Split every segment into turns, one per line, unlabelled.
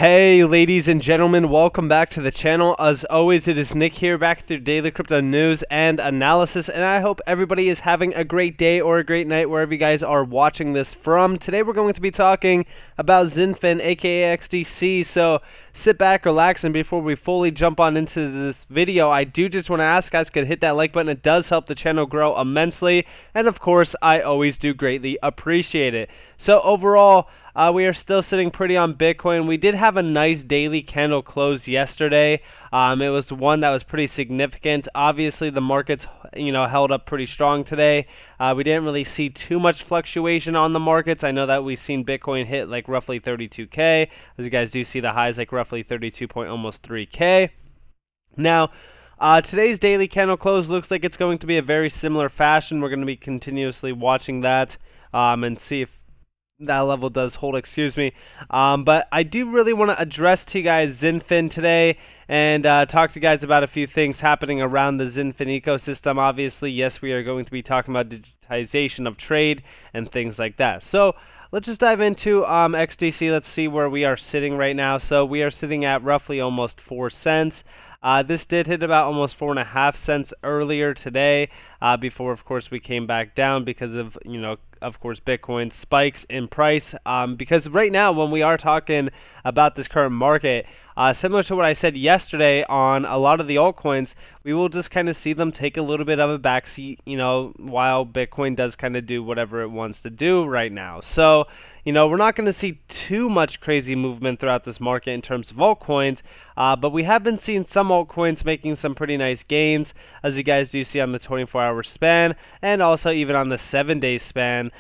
Hey ladies and gentlemen, welcome back to the channel. As always, it is Nick here, back with your daily crypto news and analysis, and I hope everybody is having a great day or a great night wherever you guys are watching this from. Today we're going to be talking about Xinfin, aka Xdc, so sit back, relax, and before we fully jump on into this video, I do just want to ask guys, could hit that like button. It does help the channel grow immensely, and of course, I always do greatly appreciate it. So overall, we are still sitting pretty on Bitcoin. We did have a nice daily candle close yesterday. It was one that was pretty significant. Obviously, the markets, held up pretty strong today. We didn't really see too much fluctuation on the markets. I know that we've seen Bitcoin hit like roughly 32K. As you guys do see, the highs like roughly 32 point almost 3K. Now, today's daily candle close looks like it's going to be a very similar fashion. We're going to be continuously watching that and see if that level does hold, but I do really want to address to you guys Xinfin today and talk to you guys about a few things happening around the Xinfin ecosystem. Obviously, yes, we are going to be talking about digitization of trade and things like that. So let's just dive into XDC. Let's see where we are sitting right now. So we are sitting at roughly almost 4 cents. This did hit about almost 4.5 cents earlier today, before, of course, we came back down because of, of course, Bitcoin spikes in price. Because right now, when we are talking about this current market, similar to what I said yesterday on a lot of the altcoins, we will just kind of see them take a little bit of a backseat, while Bitcoin does kind of do whatever it wants to do right now. So, we're not going to see too much crazy movement throughout this market in terms of altcoins, but we have been seeing some altcoins making some pretty nice gains, as you guys do see on the 24-hour span, and also even on the 7-day span.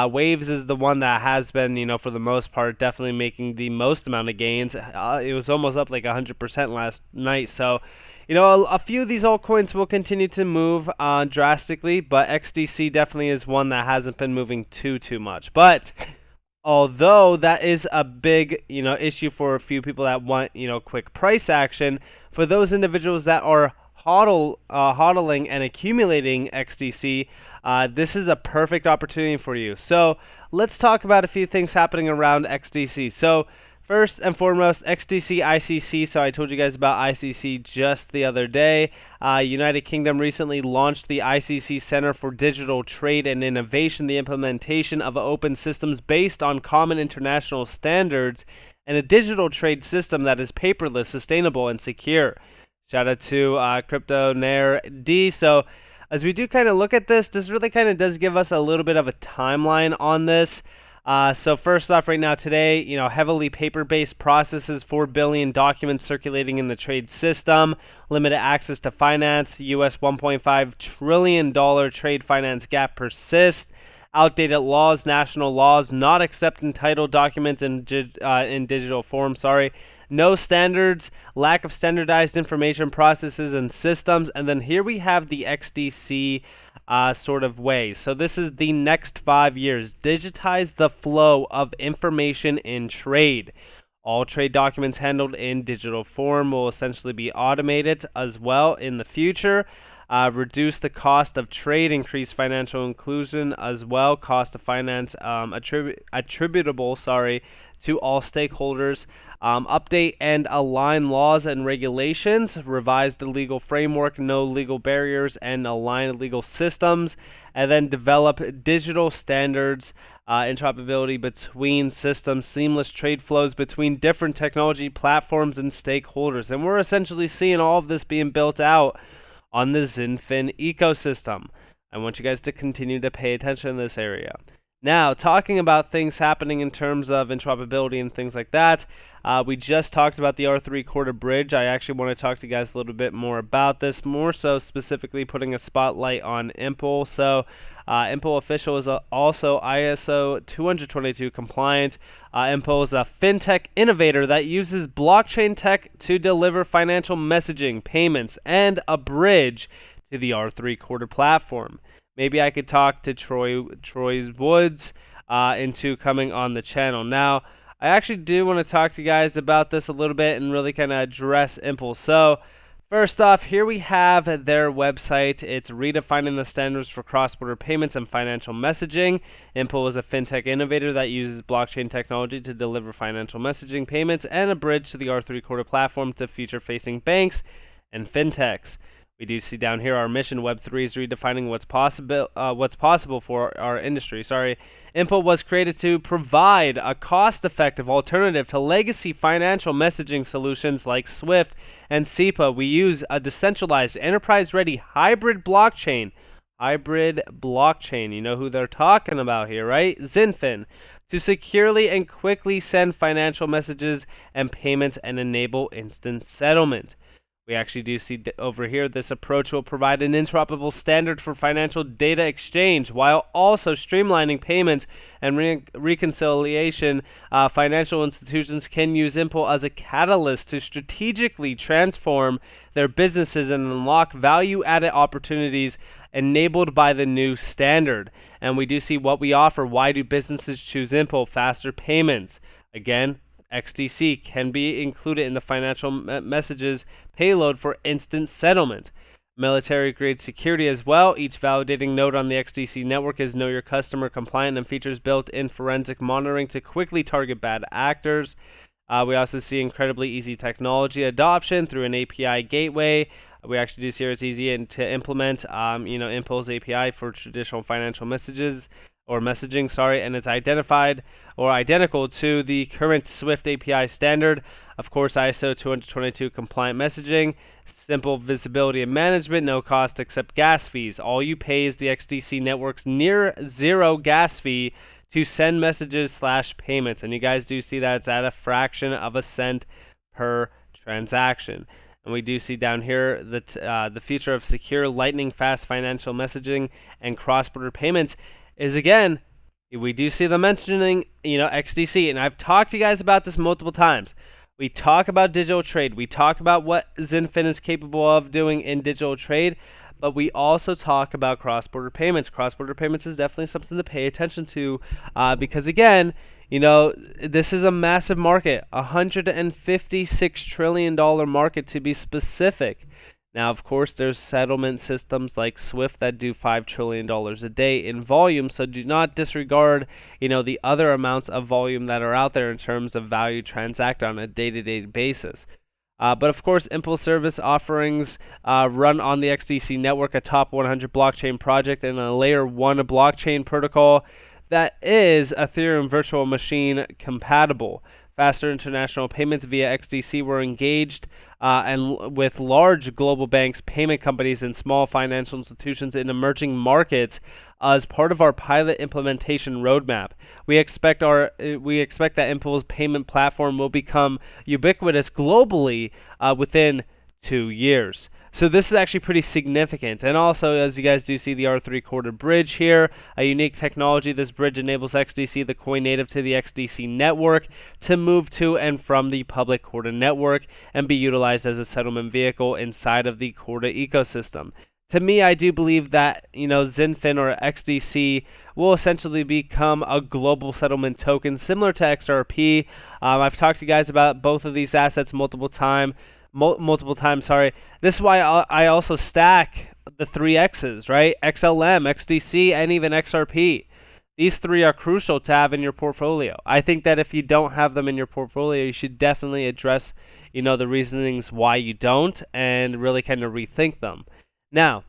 Waves is the one that has been, for the most part, definitely making the most amount of gains. It was almost up like 100% last night, so a few of these altcoins will continue to move drastically, but XDC definitely is one that hasn't been moving too much. But although that is a big, issue for a few people that want, quick price action, for those individuals that are hodling and accumulating XDC, this is a perfect opportunity for you. So let's talk about a few things happening around XDC. So first and foremost, XDC ICC. So I told you guys about ICC just the other day. United Kingdom recently launched the ICC Center for Digital Trade and Innovation, the implementation of open systems based on common international standards and a digital trade system that is paperless, sustainable, and secure. Shout out to Crypto Nair D. So as we do kind of look at this, this really kind of does give us a little bit of a timeline on this. So first off, right now today, heavily paper-based processes, 4 billion documents circulating in the trade system, limited access to finance, US $1.5 trillion trade finance gap persists, outdated laws, national laws, not accept entitled documents in digital form, no standards, lack of standardized information processes and systems, and then here we have the XDC sort of way. So this is the next 5 years. Digitize the flow of information in trade. All trade documents handled in digital form will essentially be automated as well in the future. Reduce the cost of trade, increase financial inclusion as well. Cost of finance attributable to all stakeholders. Update and align laws and regulations, revise the legal framework, no legal barriers, and align legal systems, and then develop digital standards, interoperability between systems, seamless trade flows between different technology platforms and stakeholders. And we're essentially seeing all of this being built out on the Xinfin ecosystem. I want you guys to continue to pay attention in this area. Now, talking about things happening in terms of interoperability and things like that, we just talked about the R3 quarter bridge. I actually want to talk to you guys a little bit more about this, more so specifically putting a spotlight on Impul. So Impul Official is also ISO 222 compliant. Impul is a fintech innovator that uses blockchain tech to deliver financial messaging, payments, and a bridge to the R3 quarter platform. Maybe I could talk to Troy Woods into coming on the channel. Now, I actually do want to talk to you guys about this a little bit and really kind of address Impul. So, First off, here we have their website. It's redefining the standards for cross-border payments and financial messaging. Impul is a fintech innovator that uses blockchain technology to deliver financial messaging, payments, and a bridge to the R3 Corda platform to future-facing banks and fintechs. We do see down here our mission: Web3 is redefining what's possible for our industry. Impul was created to provide a cost-effective alternative to legacy financial messaging solutions like Swift and SEPA. We use a decentralized, enterprise-ready hybrid blockchain. Hybrid blockchain. You know who they're talking about here, right? Xinfin. To securely and quickly send financial messages and payments and enable instant settlement. We actually do see over here this approach will provide an interoperable standard for financial data exchange while also streamlining payments and reconciliation. Financial institutions can use Impul as a catalyst to strategically transform their businesses and unlock value-added opportunities enabled by the new standard. And we do see what we offer. Why do businesses choose Impul? Faster payments. Again, XDC can be included in the financial messages payload for instant settlement. Military-grade security as well. Each validating node on the XDC network is Know Your Customer compliant and features built-in forensic monitoring to quickly target bad actors. We also see incredibly easy technology adoption through an API gateway. We actually do see it's easy to implement, Impul's API for traditional financial messages or messaging, and it's identified or identical to the current Swift API standard. Of course, ISO 222 compliant messaging, simple visibility and management, no cost except gas fees. All you pay is the XDC network's near zero gas fee to send messages/payments. And you guys do see that it's at a fraction of a cent per transaction. And we do see down here that the feature of secure, lightning-fast financial messaging and cross-border payments is, again, we do see them mentioning, XDC. And I've talked to you guys about this multiple times. We talk about digital trade. We talk about what Xinfin is capable of doing in digital trade. But we also talk about cross-border payments. Cross-border payments is definitely something to pay attention to because, again, this is a massive market, $156 trillion market to be specific. Now, of course, there's settlement systems like Swift that do $5 trillion a day in volume, so do not disregard, the other amounts of volume that are out there in terms of value transacted on a day-to-day basis. But of course, Impul service offerings run on the XDC network, a top 100 blockchain project, and a layer 1 blockchain protocol that is Ethereum virtual machine compatible. Faster international payments via XDC were engaged and with large global banks, payment companies, and small financial institutions in emerging markets as part of our pilot implementation roadmap. We expect that Impul's payment platform will become ubiquitous globally within 2 years. So this is actually pretty significant. And also, as you guys do see, the R3 Corda bridge here, a unique technology. This bridge enables XDC, the coin native to the XDC network, to move to and from the public Corda network and be utilized as a settlement vehicle inside of the Corda ecosystem. To me, I do believe that, Xinfin or XDC will essentially become a global settlement token similar to XRP. I've talked to you guys about both of these assets multiple times. This is why I also stack the 3 X's, right? XLM, XDC, and even XRP. These 3 are crucial to have in your portfolio. I think that if you don't have them in your portfolio, you should definitely address, the reasonings why you don't and really kind of rethink them. Now,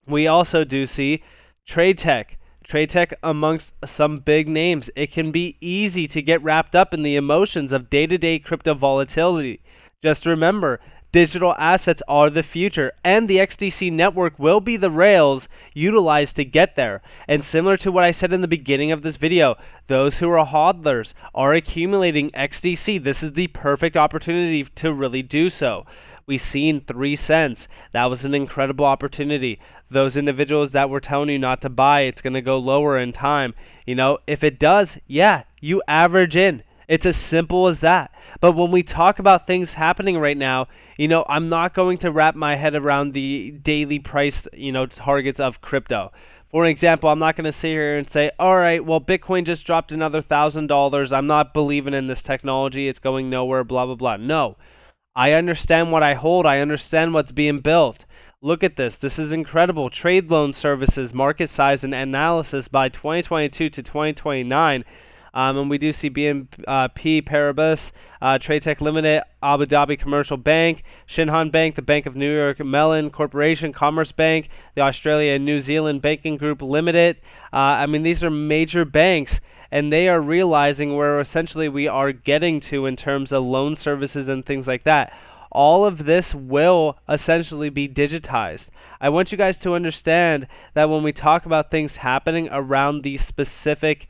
we also do see trade tech. Trade tech amongst some big names. It can be easy to get wrapped up in the emotions of day-to-day crypto volatility. Just remember, digital assets are the future, and the XDC network will be the rails utilized to get there. And similar to what I said in the beginning of this video, those who are hodlers are accumulating XDC. This is the perfect opportunity to really do so. We've seen 3 cents. That was an incredible opportunity. Those individuals that were telling you not to buy, it's going to go lower in time. If it does, you average in. It's as simple as that. But when we talk about things happening right now, I'm not going to wrap my head around the daily price, targets of crypto. For example, I'm not going to sit here and say, all right, well, Bitcoin just dropped another $1,000. I'm not believing in this technology. It's going nowhere, blah, blah, blah. No. I understand what I hold. I understand what's being built. Look at this. This is incredible. Trade loan services, market size, and analysis by 2022 to 2029. And we do see BNP Paribas, Trade Tech Limited, Abu Dhabi Commercial Bank, Shinhan Bank, the Bank of New York Mellon Corporation, Commerce Bank, the Australia and New Zealand Banking Group Limited. These are major banks, and they are realizing where essentially we are getting to in terms of loan services and things like that. All of this will essentially be digitized. I want you guys to understand that when we talk about things happening around these specific,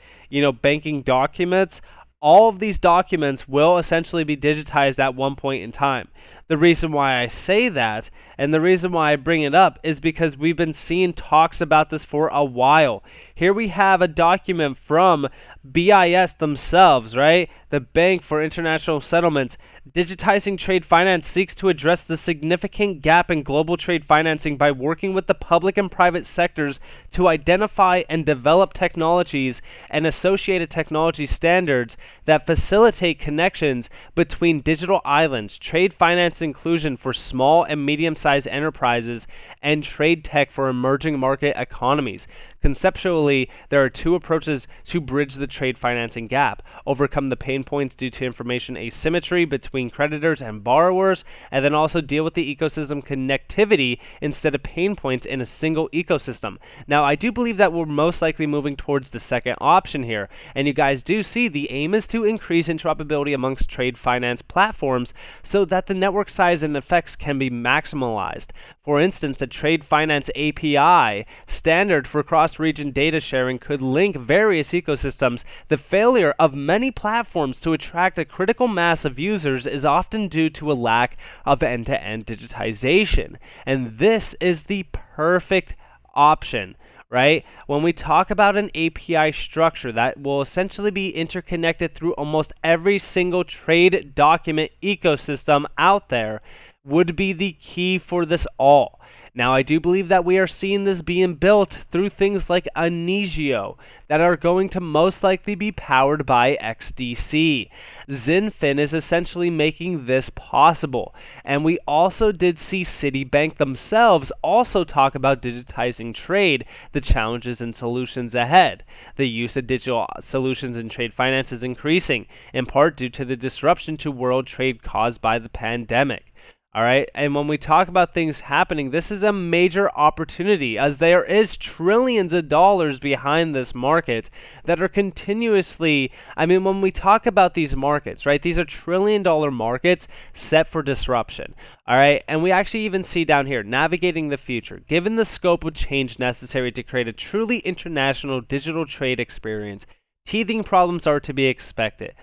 banking documents, all of these documents will essentially be digitized at one point in time. The reason why I say that and the reason why I bring it up is because we've been seeing talks about this for a while. Here we have a document from BIS themselves, right? The Bank for International Settlements. Digitizing trade finance seeks to address the significant gap in global trade financing by working with the public and private sectors to identify and develop technologies and associated technology standards that facilitate connections between digital islands, trade finance inclusion for small and medium-sized enterprises, and trade tech for emerging market economies. Conceptually, there are two approaches to bridge the trade financing gap: overcome the pain points due to information asymmetry between creditors and borrowers, and then also deal with the ecosystem connectivity instead of pain points in a single ecosystem. Now, I do believe that we're most likely moving towards the second option here, and you guys do see the aim is to increase interoperability amongst trade finance platforms so that the network size and effects can be maximalized. For instance, the Trade Finance API standard for cross-region data sharing could link various ecosystems. The failure of many platforms to attract a critical mass of users is often due to a lack of end-to-end digitization. And this is the perfect option, right? When we talk about an API structure that will essentially be interconnected through almost every single trade document ecosystem out there, would be the key for this all. Now, I do believe that we are seeing this being built through things like Anigio that are going to most likely be powered by Xdc. Xinfin is essentially making this possible. And we also did see Citibank themselves also talk about digitizing trade, the challenges and solutions ahead. The use of digital solutions in trade finance is increasing, in part due to the disruption to world trade caused by the pandemic. All right, and when we talk about things happening, this is a major opportunity as there is trillions of dollars behind this market that are continuously, when we talk about these markets, right, these are trillion-dollar markets set for disruption. All right, and we actually even see down here, navigating the future. Given the scope of change necessary to create a truly international digital trade experience, teething problems are to be expected.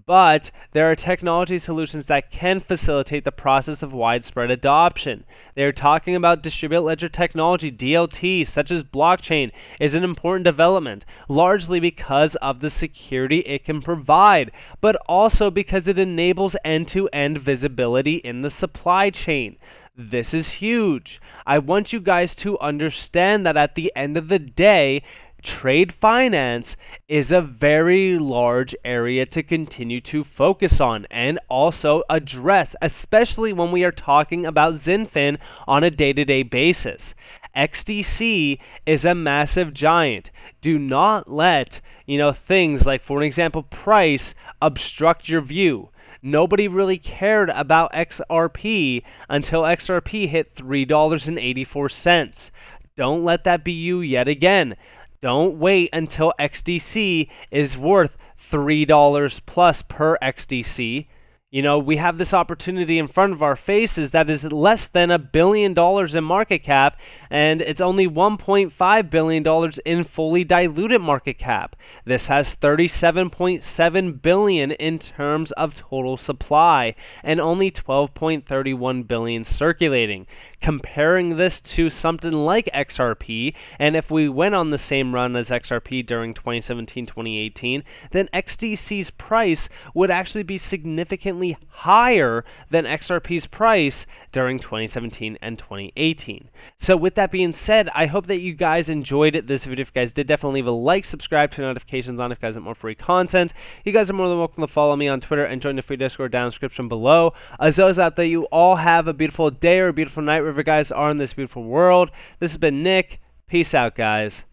But there are technology solutions that can facilitate the process of widespread adoption. They're talking about distributed ledger technology, DLT, such as blockchain, is an important development, largely because of the security it can provide, but also because it enables end-to-end visibility in the supply chain. This is huge. I want you guys to understand that at the end of the day, trade finance is a very large area to continue to focus on and also address, especially when we are talking about Xinfin on a day-to-day basis. XDC is a massive giant. Do not let, things like, for an example, price obstruct your view. Nobody really cared about XRP until XRP hit $3.84. Don't let that be you yet again. Don't wait until XDC is worth $3 plus per XDC. We have this opportunity in front of our faces that is less than $1 billion in market cap, and it's only $1.5 billion in fully diluted market cap. This has $37.7 billion in terms of total supply, and only $12.31 billion circulating. Comparing this to something like XRP, and if we went on the same run as XRP during 2017-2018, then XDC's price would actually be significantly significantly higher than XRP's price during 2017 and 2018. So with that being said, I hope that you guys enjoyed this video. If you guys did, definitely leave a like, subscribe, turn notifications on if you guys want more free content. You guys are more than welcome to follow me on Twitter and join the free Discord down in the description below. As always out there, you all have a beautiful day or a beautiful night wherever you guys are in this beautiful world. This has been Nick. Peace out, guys.